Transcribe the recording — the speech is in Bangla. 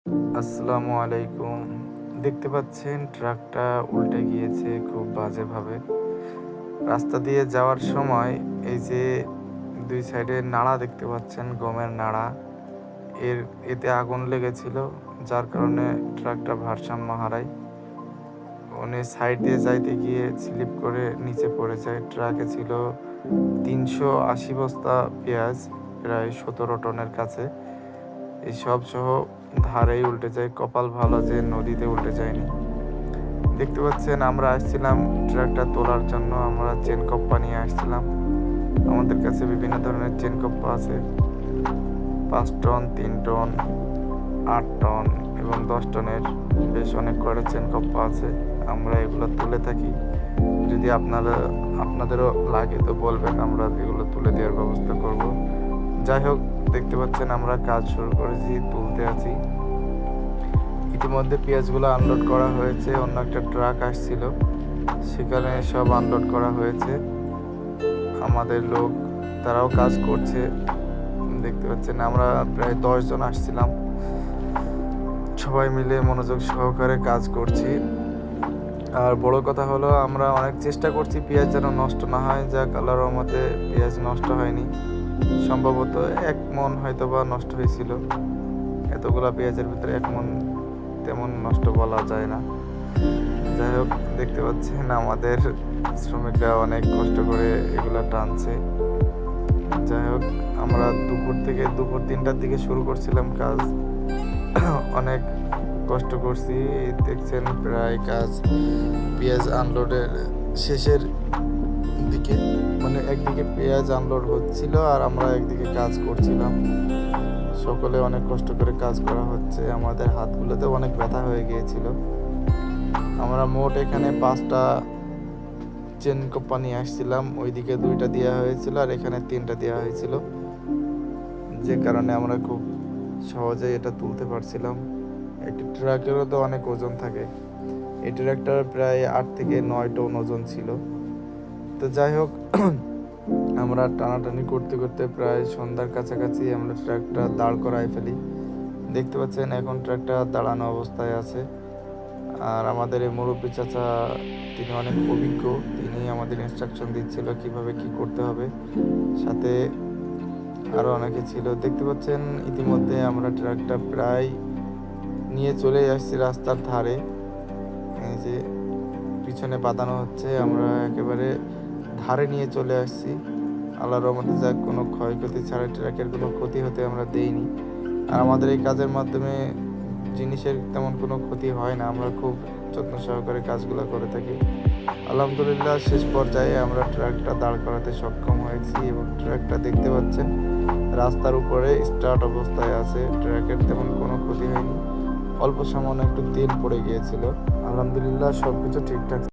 আসসালামু আলাইকুম। দেখতে পাচ্ছেন ট্রাকটা উল্টে গিয়েছে খুব বাজেভাবে। রাস্তা দিয়ে যাওয়ার সময় এই যে ২ সাইডে নাড়া দেখতে পাচ্ছেন, গমের নাড়া। এর এতে আগুন লেগেছিল, যার কারণে ট্রাকটা ভারসাম্য হারায়। উনি সাইড দিয়ে যাইতে গিয়ে স্লিপ করে নিচে পড়ে যায়। ট্রাকে ছিল ৩৮০ বস্তা পেঁয়াজ, প্রায় ১৭ টনের কাছে। এই সব সহ ধারেই উল্টে যায়। কপাল ভালো যে নদীতে উল্টে যায়নি। দেখতে পাচ্ছেন আমরা আসছিলাম ট্রাকটা তোলার জন্য। আমরা চেন কপ্পা নিয়ে আসছিলাম। আমাদের কাছে বিভিন্ন ধরনের চেন কপ্পা আছে। ৫ টন, ৩ টন, ৮ টন এবং ১০ টনের বেশ অনেক কয়টা চেন কপ্পা আছে। আমরা এগুলো তুলে থাকি। যদি আপনাদেরও লাগে তো বলবেন, আমরা এগুলো তুলে দেওয়ার ব্যবস্থা করব। যাই হোক, দেখতে পাচ্ছেন আমরা কাজ শুরু করেছি, তুলতে আছি। ইতিমধ্যে পেঁয়াজগুলো আনলোড করা হয়েছে। অন্য একটা ট্রাক আসছিল, সেখানে সব আনলোড করা হয়েছে। আমাদের লোক তারাও কাজ করছে। দেখতে পাচ্ছেন আমরা প্রায় ১০ জন আসছিলাম। সবাই মিলে মনোযোগ সহকারে কাজ করছি। আর বড় কথা হলো, আমরা অনেক চেষ্টা করছি পেঁয়াজ যেন নষ্ট না হয়। যাক, আল্লাহর রহমতে পেঁয়াজ নষ্ট হয়নি। সম্ভবত ১ মণ হয়তোবা নষ্ট হয়েছিল। এতগুলা পেঁয়াজের ভিতরে ১ মণ তেমন নষ্ট বলা যায় না। যাই হোক, দেখতে পাচ্ছেন আমাদের শ্রমিকরা অনেক কষ্ট করে এগুলা টানছে। যাই হোক, আমরা দুপুর ৩টার দিকে শুরু করছিলাম কাজ। অনেক কষ্ট করছি। দেখছেন প্রায় কাজ পেঁয়াজ আনলোডের শেষের দিকে, মানে একদিকে পেঁয়াজ আনলোড হচ্ছিল আর আমরা একদিকে কাজ করছিলাম। সকলে অনেক কষ্ট করে কাজ করা হচ্ছে। আমাদের হাতগুলোতে অনেক ব্যথা হয়ে গিয়েছিল। আমরা মোট এখানে ৫টা চেন কোপ্পা নিয়ে আসছিলাম। ওইদিকে ২টা দেওয়া হয়েছিল আর এখানে ৩টা দেওয়া হয়েছিল, যে কারণে আমরা খুব সহজেই এটা তুলতে পারছিলাম। একটি ট্রাকেরও তো অনেক ওজন থাকে। এই ট্রাকটার প্রায় ৮ থেকে ৯ টন ওজন ছিল। তো যাই হোক, আমরা টানাটানি করতে করতে প্রায় সন্ধ্যার কাছাকাছি আমরা ট্রাকটা দাঁড় করায় ফেলি। দেখতে পাচ্ছেন এখন ট্রাকটা দাঁড়ানো অবস্থায় আছে। আর আমাদের এই মুরব্বী চাচা, তিনি অনেক অভিজ্ঞ। তিনি আমাদের ইনস্ট্রাকশন দিচ্ছিল কিভাবে কি করতে হবে। সাথে আরও অনেকে ছিল। দেখতে পাচ্ছেন ইতিমধ্যে আমরা ট্রাকটা প্রায় নিয়ে চলে আসছি রাস্তার ধারে। এই যে পিছনে বাঁধানো হচ্ছে, আমরা একেবারে ধারে নিয়ে চলে আসছি। আল্লাহর রহমতে যাক, কোনো ক্ষয়ক্ষতি ছাড়া ট্রাকের কোনো ক্ষতি হতে আমরা দেইনি। আর আমাদের এই কাজের মাধ্যমে জিনিসের তেমন কোনো ক্ষতি হয় না। আমরা খুব যত্ন সহকারে কাজগুলো করে থাকি। আলহামদুলিল্লাহ, শেষ পর্যায়ে আমরা ট্রাকটা দাঁড় করাতে সক্ষম হয়েছি এবং ট্রাকটা দেখতে পাচ্ছেন রাস্তার উপরে স্টার্ট অবস্থায় আছে। ট্রাকের তেমন কোনো ক্ষতি হয়নি। অল্প সামান্য একটু তেল পড়ে গিয়েছিল। আলহামদুলিল্লাহ, সবকিছু ঠিকঠাক।